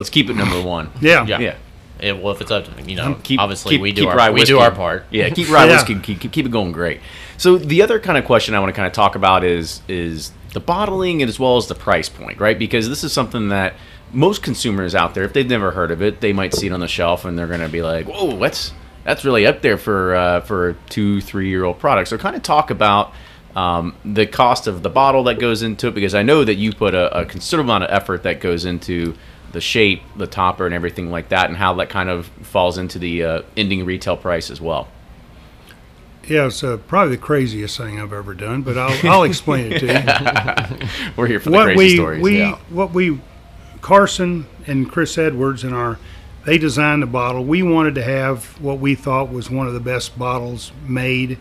Let's keep it number one. Yeah. Well, if it's up to me, Obviously we do our part. Yeah, keep rye whiskey, keep it going great. So the other kind of question I want to kind of talk about is the bottling and as well as the price point, right? Because this is something that most consumers out there, if they've never heard of it, they might see it on the shelf and they're going to be like, "Whoa, that's really up there for a 2-3-year-old product." So kind of talk about the cost of the bottle that goes into it, because I know that you put a considerable amount of effort that goes into the shape, the topper, and everything like that, and how that kind of falls into the ending retail price as well. Yeah, it's probably the craziest thing I've ever done, but I'll explain it to you. We're here for the crazy stories. Carson and Chris Edwards they designed the bottle. We wanted to have what we thought was one of the best bottles made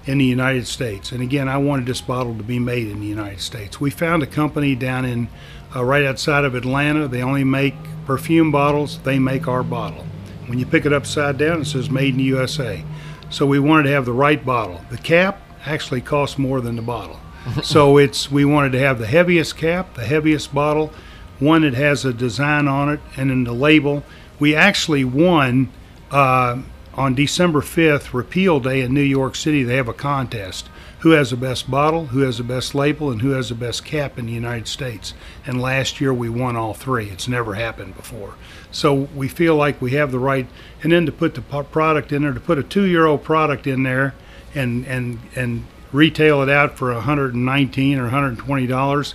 in the United States. And again, I wanted this bottle to be made in the United States. We found a company down in right outside of Atlanta. They only make perfume bottles. They make our bottle. When you pick it upside down, it says Made in the USA. So we wanted to have the right bottle. The cap actually costs more than the bottle. So we wanted to have the heaviest cap, the heaviest bottle, one that has a design on it, and then the label. We actually won on December 5th, Repeal Day in New York City. They have a contest. Who has the best bottle, who has the best label, and who has the best cap in the United States. And last year we won all three. It's never happened before. So we feel like we have the right, and then to put the product in there, to put a 2-year-old product in there and retail it out for $119 or $120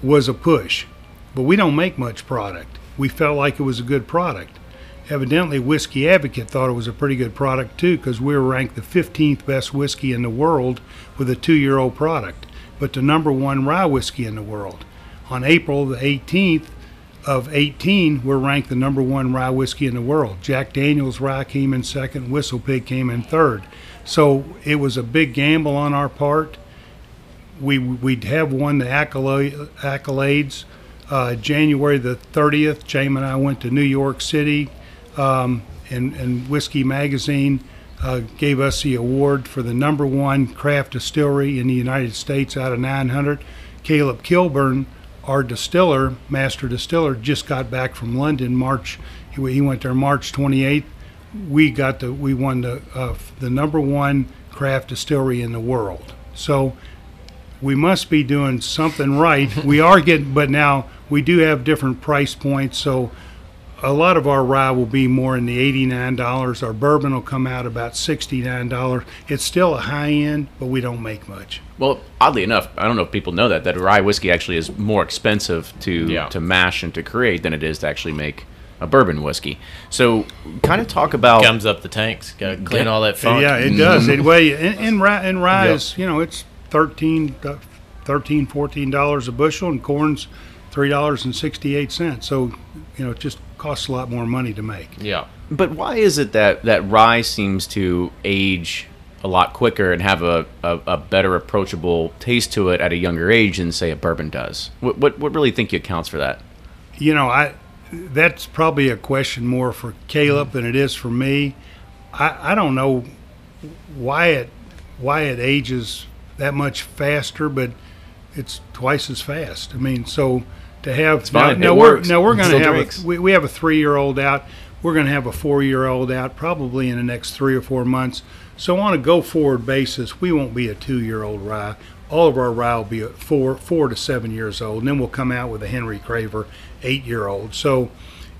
was a push. But we don't make much product. We felt like it was a good product. Evidently, Whiskey Advocate thought it was a pretty good product too, because we were ranked the 15th best whiskey in the world with a 2-year-old product, but the #1 rye whiskey in the world. On April the 18th of 18, we're ranked the #1 rye whiskey in the world. Jack Daniel's rye came in second, Whistle Pig came in third. So it was a big gamble on our part. We'd have won the accolades. January the 30th, James and I went to New York City. And Whiskey Magazine gave us the award for the #1 craft distillery in the United States out of 900. Caleb Kilburn, our distiller, master distiller, just got back from London March. He went there March 28th. We won the #1 craft distillery in the world. So we must be doing something right. We are getting, but now we do have different price points. So a lot of our rye will be more in the $89. Our bourbon will come out about $69. It's still a high end, but we don't make much. Well, oddly enough, I don't know if people know that rye whiskey actually is more expensive to mash and to create than it is to actually make a bourbon whiskey. So kind of talk about... Comes up the tanks. Got to clean all that funk. Yeah, it does. Anyway, in rye is, it's $13, $14 a bushel, and corn's $3.68. So, it just costs a lot more money to make. Yeah. But why is it that rye seems to age a lot quicker and have a better approachable taste to it at a younger age than, say, a bourbon does? What really think you accounts for that? That's probably a question more for Caleb than it is for me. I don't know why it ages that much faster, but it's twice as fast. I mean, so to have it's fine. we're going to have we have a 3-year-old out. We're going to have a 4-year-old out probably in the next 3 or 4 months. So on a go-forward basis, we won't be a 2-year-old rye. All of our rye will be 4 to 7 years old, and then we'll come out with a Henry Craver 8-year-old. So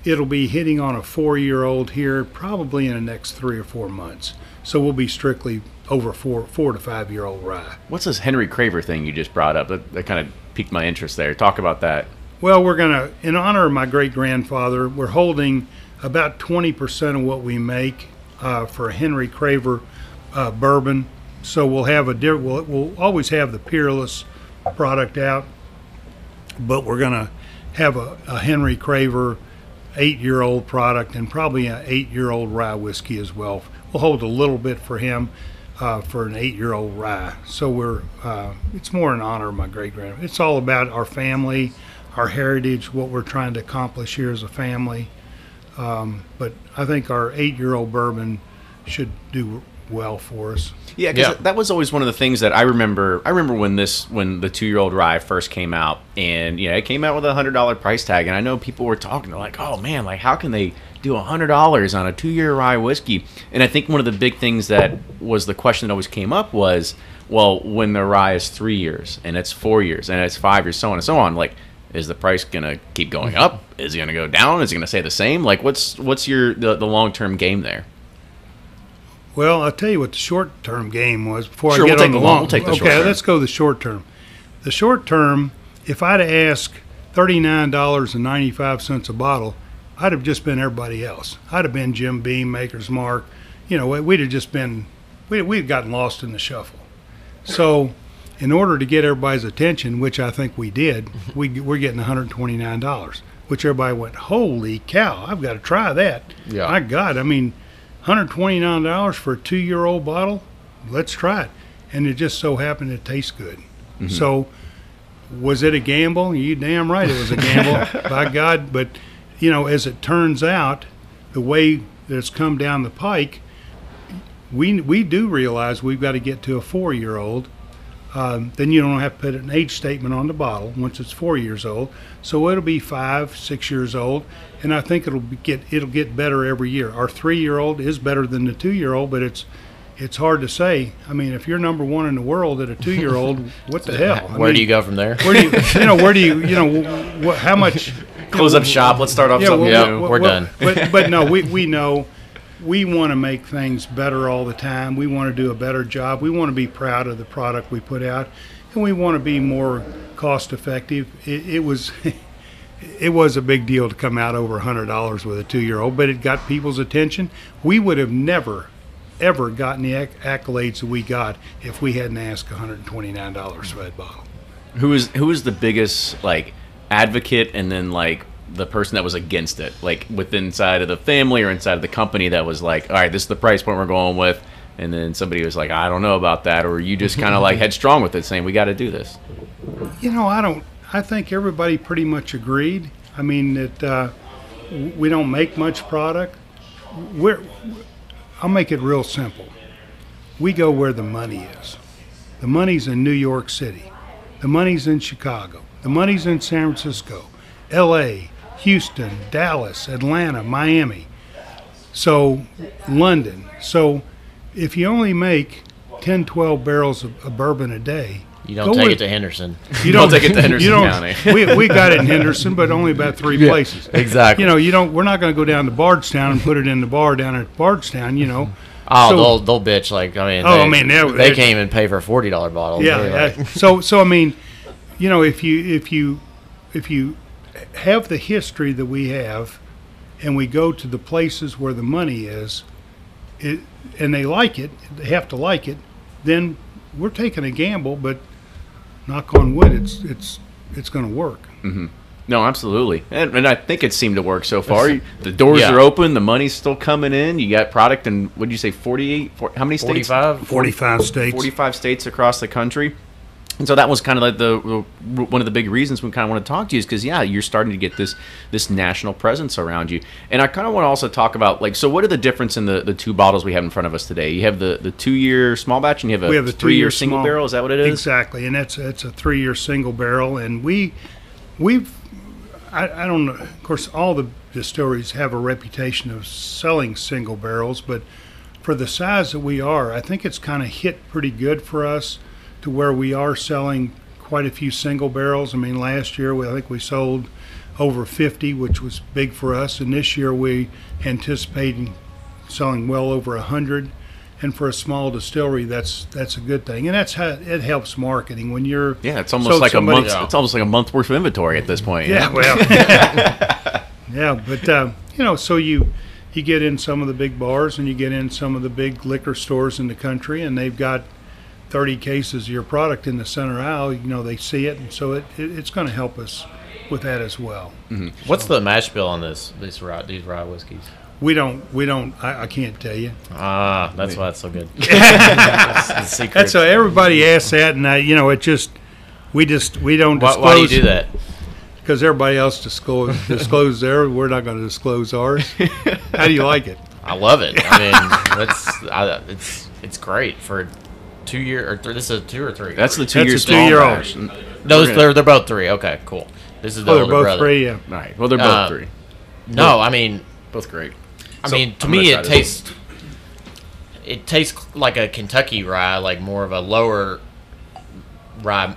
it'll be hitting on a 4-year-old here probably in the next 3 or 4 months. So we'll be strictly over 4 to 5-year-old rye. What's this Henry Craver thing you just brought up? That kind of piqued my interest there. Talk about that. Well, we're going to, in honor of my great-grandfather, we're holding about 20% of what we make for a Henry Craver bourbon. So we'll always have the Peerless product out, but we're going to have a Henry Craver 8-year-old product and probably an 8-year-old rye whiskey as well. We'll hold a little bit for him for an 8-year-old rye. So it's more in honor of my great-grandfather. It's all about our family, our heritage, what we're trying to accomplish here as a family. But I think our 8-year-old bourbon should do well for us. Yeah, because that was always one of the things that I remember. I remember when the 2-year-old rye first came out, and it came out with a $100 price tag, and I know people were talking. They're like, "Oh man, like how can they do $100 on a 2-year rye whiskey?" And I think one of the big things that was the question that always came up was, well, when the rye is 3 years, and it's 4 years, and it's 5 years, so on and so on, like, is the price gonna keep going up? Is it gonna go down? Is it gonna stay the same? Like, what's the long-term game there? Well, I'll tell you what the short-term game was before Sure, I get on the long. We'll take the short okay, term. let's go the short term. The short term, if I'd have asked $39.95 a bottle, I'd have just been everybody else. I'd have been Jim Beam, Maker's Mark. We'd have just been, we'd gotten lost in the shuffle. So, in order to get everybody's attention, which I think we did, we're getting $129, which everybody went, holy cow, I've got to try that. Yeah. My God, I mean, $129 for a 2-year-old bottle? Let's try it. And it just so happened it tastes good. Mm-hmm. So, was it a gamble? You damn right it was a gamble, by God. But, as it turns out, the way that it's come down the pike, we do realize we've got to get to a 4-year-old. Then you don't have to put an age statement on the bottle once it's 4 years old. So it'll be 5, 6 years old, and I think it'll get better every year. Our 3-year-old is better than the 2-year-old, but it's hard to say. I mean, if you're number one in the world at a 2-year-old, what the hell? Where do you go from there? How much? Close up shop. Let's start off something new. We're done. But no, we know. We want to make things better all the time. We want to do a better job. We want to be proud of the product we put out, and we want to be more cost effective. It was a big deal to come out over $100 with a 2-year-old, but it got people's attention. We would have never, ever gotten the accolades that we got if we hadn't asked $129 for that bottle. Who is the biggest advocate, and then the person that was against it, within inside of the family or inside of the company that was like, all right, this is the price point we're going with, and then somebody was like, I don't know about that, or you just kind of headstrong with it, saying we got to do this? I think everybody pretty much agreed. I mean that we don't make much product. I'll make it real simple. We go where the money is. The money's in New York City. The money's in Chicago. The money's in San Francisco, L.A., Houston, Dallas, Atlanta, Miami, so London. So if you only make 10, 12 barrels of bourbon a day, you don't take it to Henderson. You don't take it to Henderson County. we got it in Henderson, but only about 3 places. Exactly. We're not going to go down to Bardstown and put it in the bar down at Bardstown. Oh, they'll bitch they can't even pay for a $40 bottle. Yeah. So I mean, if you have the history that we have, and we go to the places where the money is, and they like it, they have to like it, then we're taking a gamble, but knock on wood, it's going to work. Mm-hmm. No, absolutely, and I think it seemed to work so far. The doors are open, the money's still coming in. You got product in, what did you say, 48? How many states? 45 states. 45 states across the country. And so that was kind of one of the big reasons we kind of want to talk to you, is because, you're starting to get this national presence around you. And I kind of want to also talk about, so what are the difference in the two bottles we have in front of us today? You have the 2-year small batch, and you have a 3-year single barrel. Is that what it is? Exactly, and it's a 3-year single barrel. And I don't know, of course, all the distilleries have a reputation of selling single barrels, but for the size that we are, I think it's kind of hit pretty good for us, to where we are selling quite a few single barrels. I mean, last year I think we sold over 50, which was big for us, and this year we anticipating selling well over 100. And for a small distillery, that's a good thing, and that's how it helps marketing when you're. Yeah, it's almost like a month. It's almost like a month worth of inventory at this point. Yeah, well, yeah, but so you get in some of the big bars, and you get in some of the big liquor stores in the country, and they've got 30 cases of your product in the center aisle. They see it, and so it's going to help us with that as well. Mm-hmm. What's the mash bill on these rye whiskeys? We don't. I can't tell you. That's why it's so good. It's secret. That's so everybody asks that, and we don't disclose. Why do you do that? Because everybody else discloses theirs. We're not going to disclose ours. How do you like it? I love it. I mean, it's great for 2 year or this is a 2 or 3. That's the 2 year small 2 year old. Those they're both 3. Okay, cool. This is the they're older both brother. 3. Yeah. All right. Well, they're both 3. No, I mean Both great. I mean, to me, it tastes like a Kentucky rye, like more of a lower rye,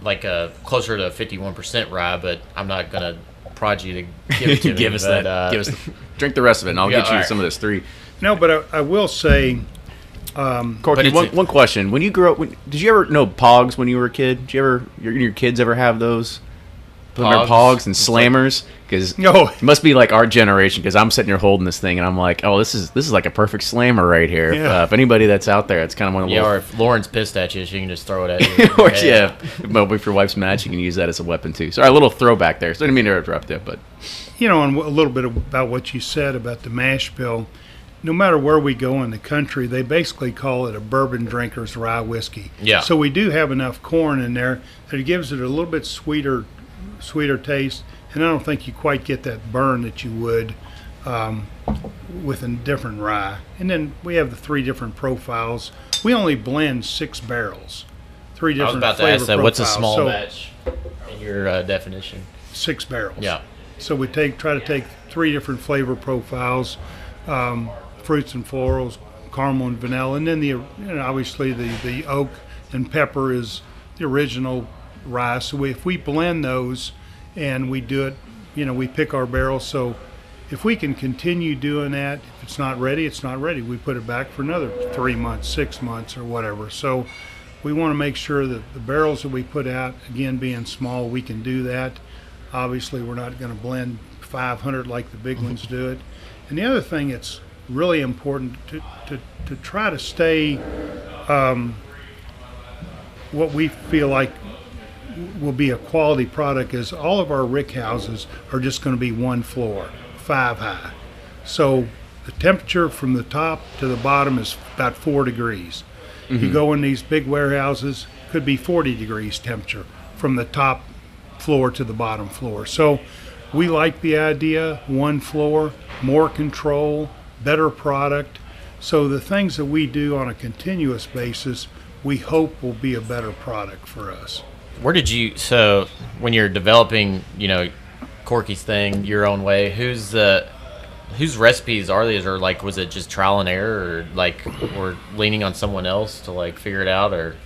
like a closer to 51% rye. But I'm not gonna prod you to give it to me. Give us that. Give us drink the rest of it, and I'll get you some of this 3. No, but I will say, Corky, one question: when you grew up, did you ever know Pogs when you were a kid? Did you ever your kids ever have those? Pogs and slammers, because it must be like our generation. Because I'm sitting here holding this thing, and I'm like, "Oh, this is like a perfect slammer right here." Yeah. If anybody that's out there, it's kind of one of the or if Lauren's pissed at you, she can just throw it at you. or but if your wife's mad, you can use that as a weapon too. Sorry, a little throwback there. So I didn't mean to interrupt you, but and a little bit about what you said about the mash bill. No matter where we go in the country, they basically call it a bourbon drinker's rye whiskey. Yeah. So we do have enough corn in there that it gives it a little bit sweeter taste, and I don't think you quite get that burn that you would with a different rye. And then we have the 3 different profiles. We only blend 6 barrels, 3 different. I was about to ask that. What's a small batch in your definition? 6 barrels. Yeah. So we try to take 3 different flavor profiles, fruits and florals, caramel and vanilla, and then obviously the oak and pepper is the original rye. So if we blend those and we do it, we pick our barrels. So if we can continue doing that, if it's not ready, it's not ready. We put it back for another 3 months, 6 months, or whatever. So we want to make sure that the barrels that we put out, again, being small, we can do that. Obviously, we're not going to blend 500 like the big ones do it. And the other thing that's really important to try to stay what we feel like will be a quality product is all of our rick houses are just going to be 1 floor, 5 high. So the temperature from the top to the bottom is about 4 degrees. You go in these big warehouses, could be 40 degrees temperature from the top floor to the bottom floor. So we like the idea, 1 floor, more control, better product. So the things that we do on a continuous basis, we hope will be a better product for us. So when you're developing, Corky's thing your own way, whose recipes are these, or like was it just trial and error, or leaning on someone else to figure it out, or?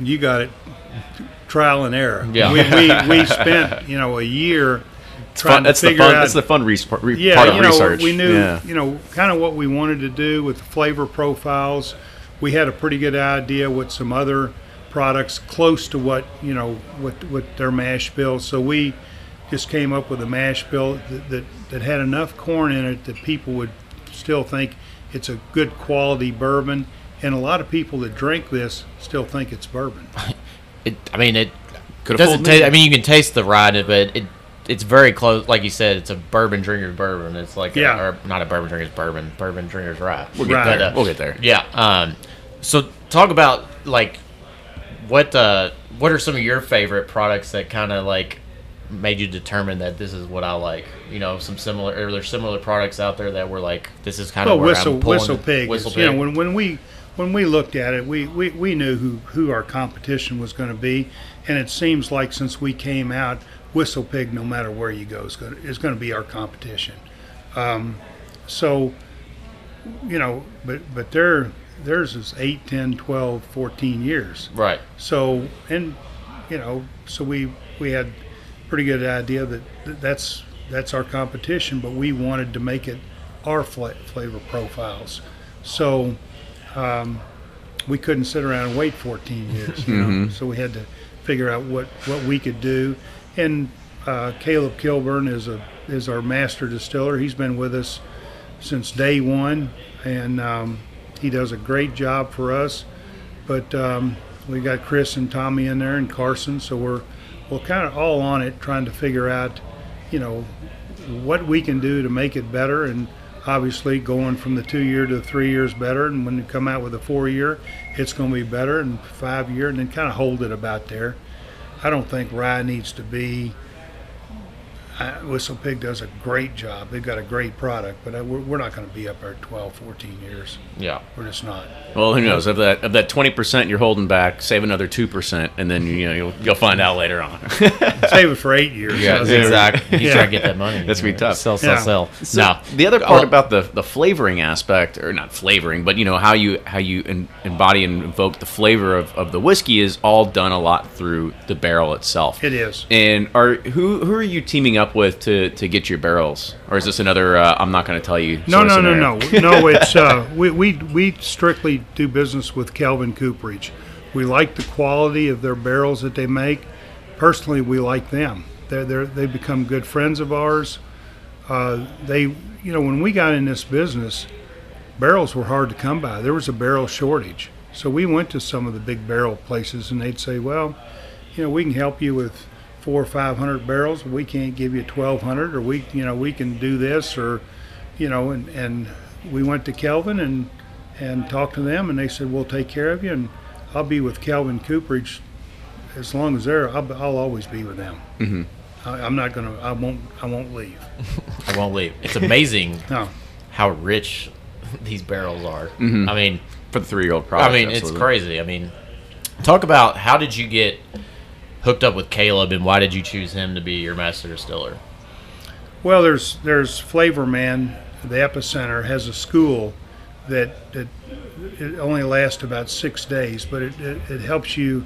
You got it, trial and error. Yeah. We spent a year trying to figure out. That's the fun part of research. We knew kind of what we wanted to do with the flavor profiles. We had a pretty good idea with some other products close to what with their mash bill. So we just came up with a mash bill that had enough corn in it that people would still think it's a good quality bourbon, and a lot of people that drink this still think it's bourbon. It doesn't taste. I mean, you can taste the rye, but it's very close. Like you said, it's a bourbon drinker's bourbon. It's like or not a bourbon drinker's bourbon. Bourbon drinker's rye. We'll get there. Yeah. So talk about what are some of your favorite products that kind of made you determine that this is what I like? Some similar, or there's similar products out there that were this is kind of where I'm pulling. Whistle Pig. When we looked at it, we knew who our competition was going to be, and it seems like since we came out, Whistle Pig, no matter where you go, is going to be our competition. But theirs is 8, 10, 12, 14 years. Right. So, so we had pretty good idea that that's our competition, but we wanted to make it our flavor profiles. So we couldn't sit around and wait 14 years. So we had to figure out what we could do. And Caleb Kilburn is our master distiller. He's been with us since day one, and he does a great job for us. But we got Chris and Tommy in there and Carson, so we're kind of all on it, trying to figure out, what we can do to make it better. And obviously going from the 2 year to the 3 years better, and when you come out with a 4 year, it's going to be better, and 5 year, and then kind of hold it about there. I don't think rye needs to be Whistle Pig does a great job. They've got a great product, but we're not going to be up there 12, 14 years. Yeah. We're just not. Well, who knows? Of that 20% you're holding back, save another 2%, and then you'll find out later on. Save it for 8 years. Yeah, exactly. You try to get that money. That's gonna be tough. Sell. So No. the other part about the flavoring aspect, or not flavoring, but how you embody and invoke the flavor of the whiskey is all done a lot through the barrel itself. It is. And who are you teaming up with to get your barrels, or is this another I'm not going to tell you? No. It's we strictly do business with Kelvin Cooperage. We like the quality of their barrels that they make. Personally, we like them. They've become good friends of ours. When we got in this business, barrels were hard to come by. There was a barrel shortage, so we went to some of the big barrel places, and they'd say, "Well, we can help you with 400 or 500 barrels. We can't give you 1,200, or we can do this, or and we went to Kelvin and talked to them, and they said, "We'll take care of you, and I'll be with Kelvin Cooperage as long as I'll always be with them." Mm-hmm. I won't leave. I won't leave. It's amazing No. how rich these barrels are. Mm-hmm. I mean, for the 3-year-old product. It's crazy. I mean, talk about how did you get hooked up with Caleb, and why did you choose him to be your master distiller? Well, there's Flavor Man. The Epicenter has a school that it only lasts about 6 days, but it helps you,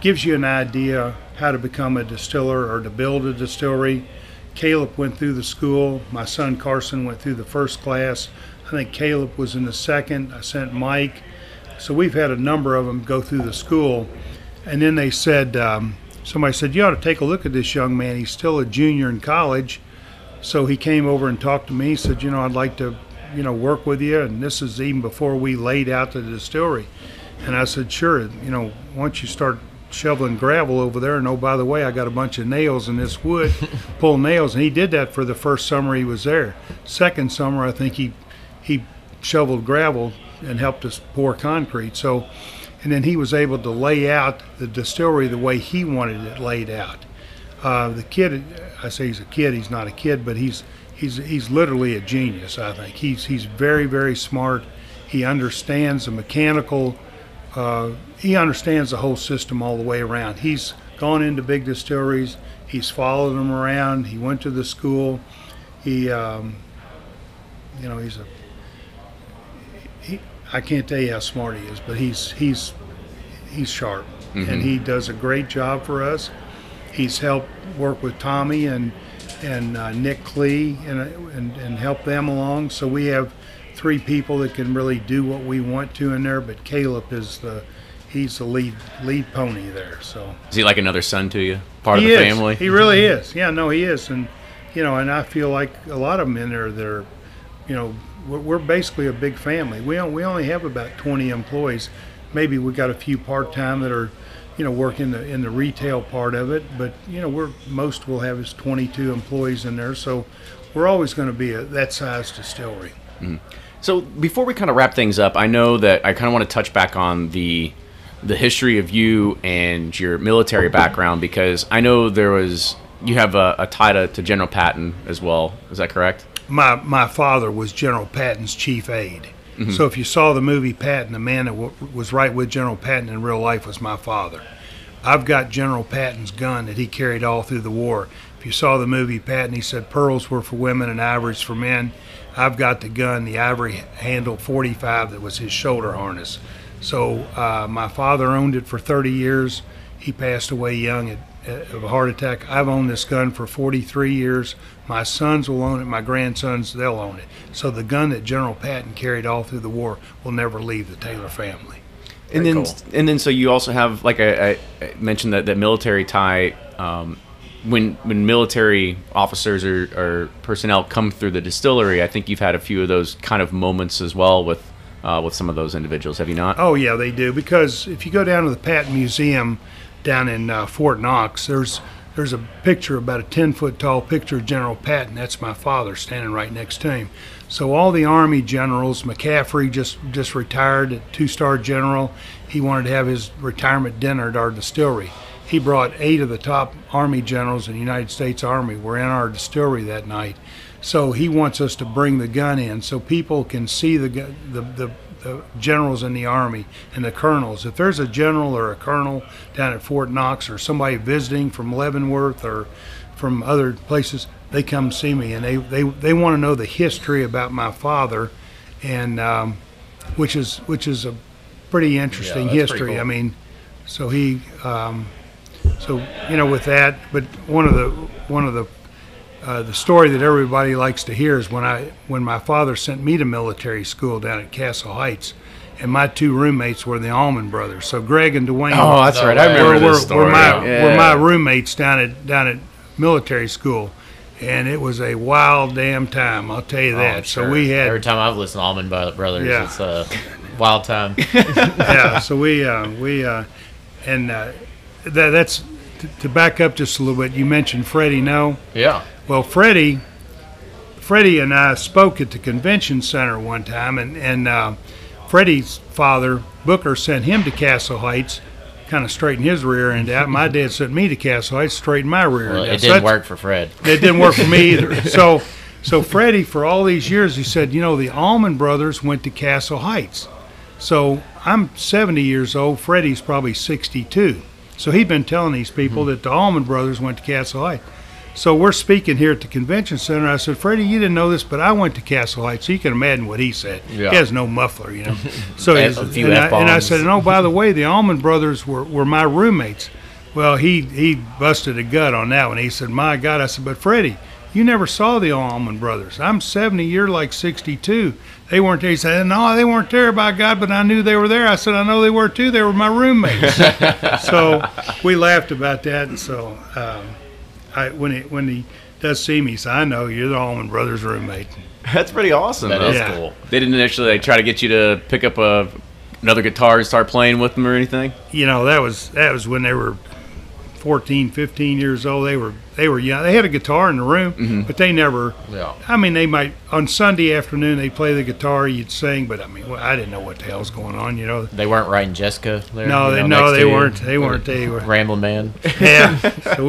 gives you an idea how to become a distiller or to build a distillery. Caleb went through the school. My son Carson went through the first class. I think Caleb was in the second. I sent Mike. So we've had a number of them go through the school. And then they said, somebody said, "You ought to take a look at this young man. He's still a junior in college." So he came over and talked to me. He said, "I'd like to, work with you." And this is even before we laid out the distillery. And I said, "Sure. Once you start shoveling gravel over there, and oh, by the way, I got a bunch of nails in this wood, pull nails." And he did that for the first summer he was there. Second summer, I think he shoveled gravel and helped us pour concrete. So, and then he was able to lay out the distillery the way he wanted it laid out. The kid, I say he's a kid, he's not a kid, but he's literally a genius, I think. He's very, very smart. He understands the mechanical, he understands the whole system all the way around. He's gone into big distilleries, he's followed them around, he went to the school, I can't tell you how smart he is, but he's sharp, Mm-hmm. and he does a great job for us. He's helped work with Tommy and Nick Klee and help them along. So we have 3 people that can really do what we want to in there. But Caleb he's the lead pony there. So Is he like another son to you? Part of he the is. family? He really is. Yeah, no, he is. And and I feel like a lot of them in there, they're, we're basically a big family. We only have about 20 employees. Maybe we got a few part-time that are, work in the retail part of it. But most we'll have is 22 employees in there. So we're always going to be that size distillery. Mm-hmm. So before we kind of wrap things up, I know that I kind of want to touch back on the history of you and your military background, because I know you have a tie to General Patton as well. Is that correct? My father was General Patton's chief aide. Mm-hmm. So if you saw the movie Patton, the man that was right with General Patton in real life was my father. I've got General Patton's gun that he carried all through the war. If you saw the movie Patton, he said pearls were for women and ivories for men. I've got the gun, the ivory handle .45 that was his shoulder harness. So my father owned it for 30 years. He passed away young of a heart attack. I've owned this gun for 43 years. My sons will own it. My grandsons, they'll own it. So the gun that General Patton carried all through the war will never leave the Taylor family. And then, so you also have, like I mentioned, that military tie. When military officers or personnel come through the distillery, I think you've had a few of those kind of moments as well with some of those individuals, have you not? Oh yeah, they do. Because if you go down to the Patton Museum down in Fort Knox, there's a picture, about a 10-foot tall picture of General Patton. That's my father standing right next to him. So all the Army generals, McCaffrey just retired, a 2-star general. He wanted to have his retirement dinner at our distillery. he brought 8 of the top Army generals in the United States Army were in our distillery that night. So he wants us to bring the gun in so people can see the generals in the Army and the colonels. If there's a general or a colonel down at Fort Knox or somebody visiting from Leavenworth or from other places, they come see me, and they want to know the history about my father, and which is a pretty interesting history. Pretty cool. I mean, so he, so you know, with that. But one of the story that everybody likes to hear is when my father sent me to military school down at Castle Heights, and my 2 roommates were the Allman Brothers. So Greg and Dwayne. Oh, that's right. I remember this story. Were my roommates down at military school. And it was a wild damn time, I'll tell you that. Sure. So we had every time I've listened to Allman Brothers, Yeah. it's a wild time. yeah. So that's to back up just a little bit. You mentioned Freddie. No. Yeah. Well, Freddie and I spoke at the convention center one time, and Freddie's father Booker sent him to Castle Heights, kind of straighten his rear end out. My dad sent me to Castle Heights, straighten my rear Well, end out. it didn't work for Fred. It didn't work for me either. So Freddie, for all these years, he said, you know, the Allman Brothers went to Castle Heights. So I'm 70 years old. Freddie's probably 62. So he'd been telling these people that the Allman Brothers went to Castle Heights. So we're speaking here at the convention center. I said, Freddie, you didn't know this, but I went to Castle Heights. So you can imagine what he said. Yeah. He has no muffler, you know. So A few F-bombs. and I said, oh, by the way, the Allman Brothers were my roommates. Well, he busted a gut on that one. He said, my God. I said, but Freddie, you never saw the Allman Brothers. I'm 70, you're like 62. They weren't there. He said, no, they weren't there, by God, but I knew they were there. I said, I know they were too. They were my roommates. So we laughed about that. And so when he does see me, he said, I know you're the Allman Brothers' roommate. That's pretty awesome. That though. is Yeah. cool. They didn't actually try to get you to pick up another guitar and start playing with them or anything? You know, that was when they were 14, 15 years old. They were young. They had a guitar in the room, but they never. Yeah. I mean, they might on Sunday afternoon they'd play the guitar, you'd sing, but I mean, well, I didn't know what the hell's going on. You know. They weren't writing Jessica there? No, you know, they next to weren't. you? They weren't. They were. Rambling Man. Yeah. So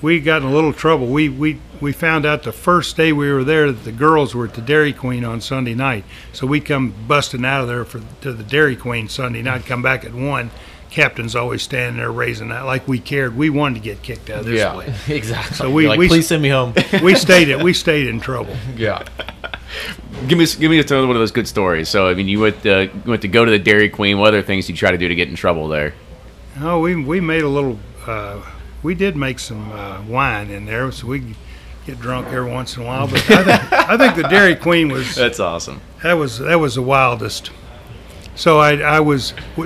we got in a little trouble. We found out the first day we were there that the girls were at the Dairy Queen on Sunday night. So we come busting out of there to the Dairy Queen Sunday night, come back at 1. Captain's always standing there raising that like we cared. We wanted to get kicked out of this place. Exactly. So You're like, we please send me home. we stayed in trouble. Yeah. Give me another one of those good stories. So I mean, you went to go to the Dairy Queen. What other things did you try to do to get in trouble there? Oh, we made a little. We did make some wine in there, so we get drunk every once in a while. But I think the Dairy Queen was. That's awesome. That was the wildest. So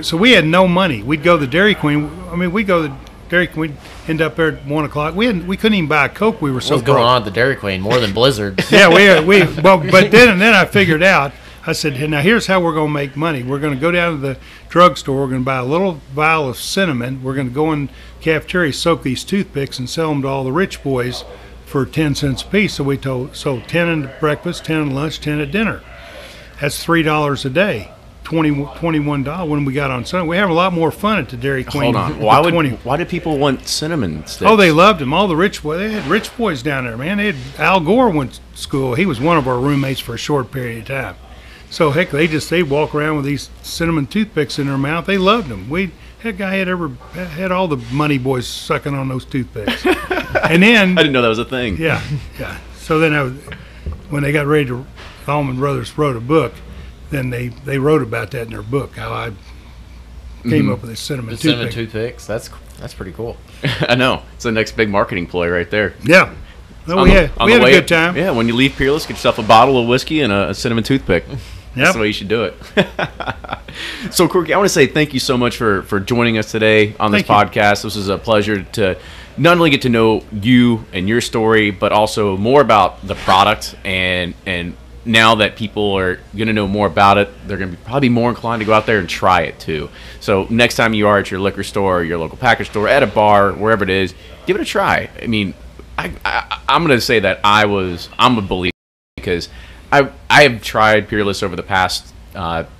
so we had no money. We'd go to the Dairy Queen. I mean, we'd go to the Dairy Queen, end up there at 1 o'clock. We couldn't even buy a Coke. We were so What's going broke. on at the Dairy Queen? More than blizzards. Yeah, but then I figured out. I said, hey, now here's how we're going to make money. We're going to go down to the drugstore. We're going to buy a little vial of cinnamon. We're going to go in the cafeteria, soak these toothpicks, and sell them to all the rich boys for 10 cents a piece. So we sold 10 at breakfast, 10 at lunch, 10 at dinner. That's $3 a day. $21 when we got on Sunday. We have a lot more fun at the Dairy Queen. Hold on. Why did people want cinnamon sticks? Oh, they loved them. All the rich boys. They had rich boys down there, man. They had Al Gore went to school. He was one of our roommates for a short period of time. So heck, they walk around with these cinnamon toothpicks in their mouth. They loved them. That guy had all the money boys sucking on those toothpicks. And then I didn't know that was a thing. Yeah. So then when they got ready to, the Allman Brothers wrote a book. Then they wrote about that in their book, how I came up with this cinnamon The toothpick. cinnamon toothpicks. That's pretty cool. I know. It's the next big marketing ploy right there. Yeah. Well, On we the- had on a the way good up- time. Yeah, when you leave Peerless, get yourself a bottle of whiskey and a cinnamon toothpick. That's Yep. the way you should do it. So, Corky, I want to say thank you so much for joining us today on this Thank you. podcast. This is a pleasure to not only get to know you and your story, but also more about the product. And now that people are going to know more about it, they're going to be probably more inclined to go out there and try it too. So next time you are at your liquor store, or your local package store, at a bar, wherever it is, give it a try. I mean, I'm going to say that I'm a believer because I have tried Peerless over the past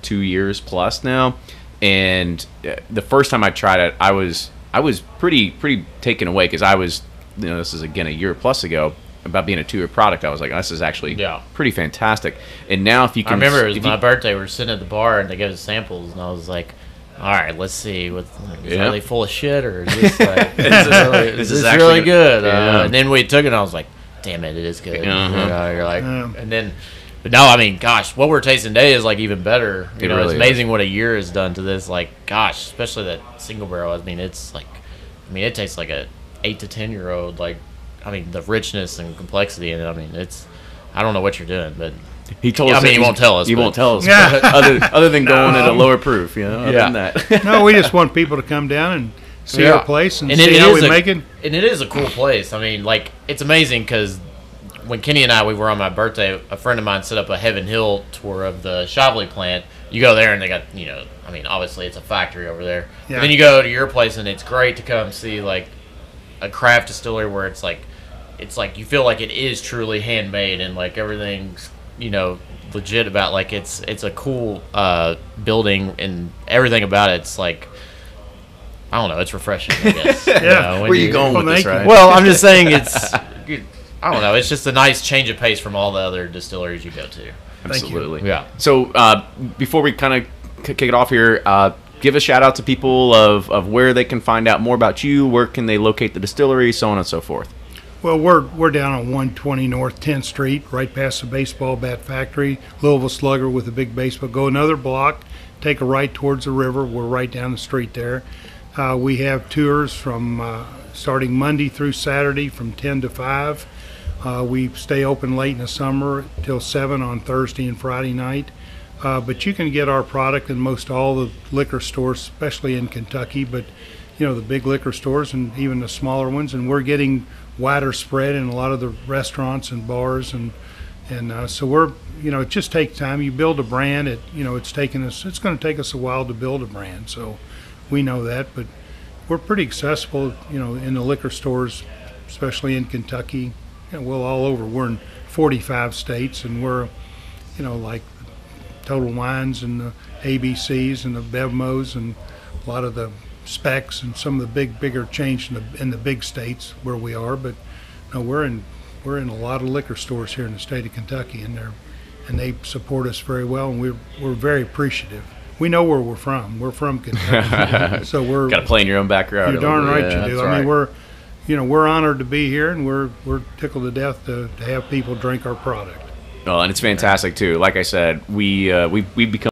2 years plus now, And the first time I tried it, I was pretty taken away because I was, this is again a year plus ago, about being a 2-year product. I was like, this is actually pretty fantastic. And now if you can, I remember it was my birthday. We were sitting at the bar and they gave us samples, and I was like, all right, let's see. Are they full of shit, or is this like, is this really good? And then we took it, and I was like, damn it, it is good. You're like, and then, but no, I mean, gosh, what we're tasting today is like even better. You know, it's amazing what a year has done to this. Like, gosh, especially that single barrel. I mean, it's like, it tastes like a 8 to 10-year-old. Like, I mean, the richness and complexity in it. I mean, I don't know what you're doing, but he told us. He won't tell us. He won't tell us. Other than going at a lower proof, Other than that. No, we just want people to come down and see our place and see how we make it. And it is a cool place. I mean, like, it's amazing because when Kenny and I, we were on my birthday, a friend of mine set up a Heaven Hill tour of the Chablis plant. You go there and they got, I mean, obviously it's a factory over there. Yeah. But then you go to your place and it's great to come see like a craft distillery where it's like you feel like it is truly handmade and like everything's, legit about, like, it's a cool building and everything about it's like, I don't know, it's refreshing, I guess. Where are you going with this, right? Well, I'm just saying it's, I don't know, it's just a nice change of pace from all the other distilleries you go to. Absolutely. Yeah. So before we kind of kick it off here, give a shout out to people of where they can find out more about you, where can they locate the distillery, so on and so forth. Well, we're down on 120 North 10th Street, right past the baseball bat factory, Louisville Slugger with a big baseball. Go another block, take a right towards the river. We're right down the street there. We have tours from starting Monday through Saturday from 10 to 5. We stay open late in the summer till 7 on Thursday and Friday night. But you can get our product in most all the liquor stores, especially in Kentucky, but the big liquor stores and even the smaller ones. And we're getting wider spread in a lot of the restaurants and bars. And so we're, it just takes time. You build a brand, it's going to take us a while to build a brand. So we know that, but we're pretty accessible, in the liquor stores, especially in Kentucky. Well, all over. We're in 45 states, and we're, like Total Wines and the ABCs and the Bevmos and a lot of the Specs and some of the bigger chains in the big states where we are. But no, we're in a lot of liquor stores here in the state of Kentucky, and they support us very well, and we're very appreciative. We know where we're from. We're from Kentucky, so we're got to play in your own backyard. You're darn right you do. I mean, we're honored to be here, and we're tickled to death to have people drink our product. Well, and it's fantastic too. Like I said, we've become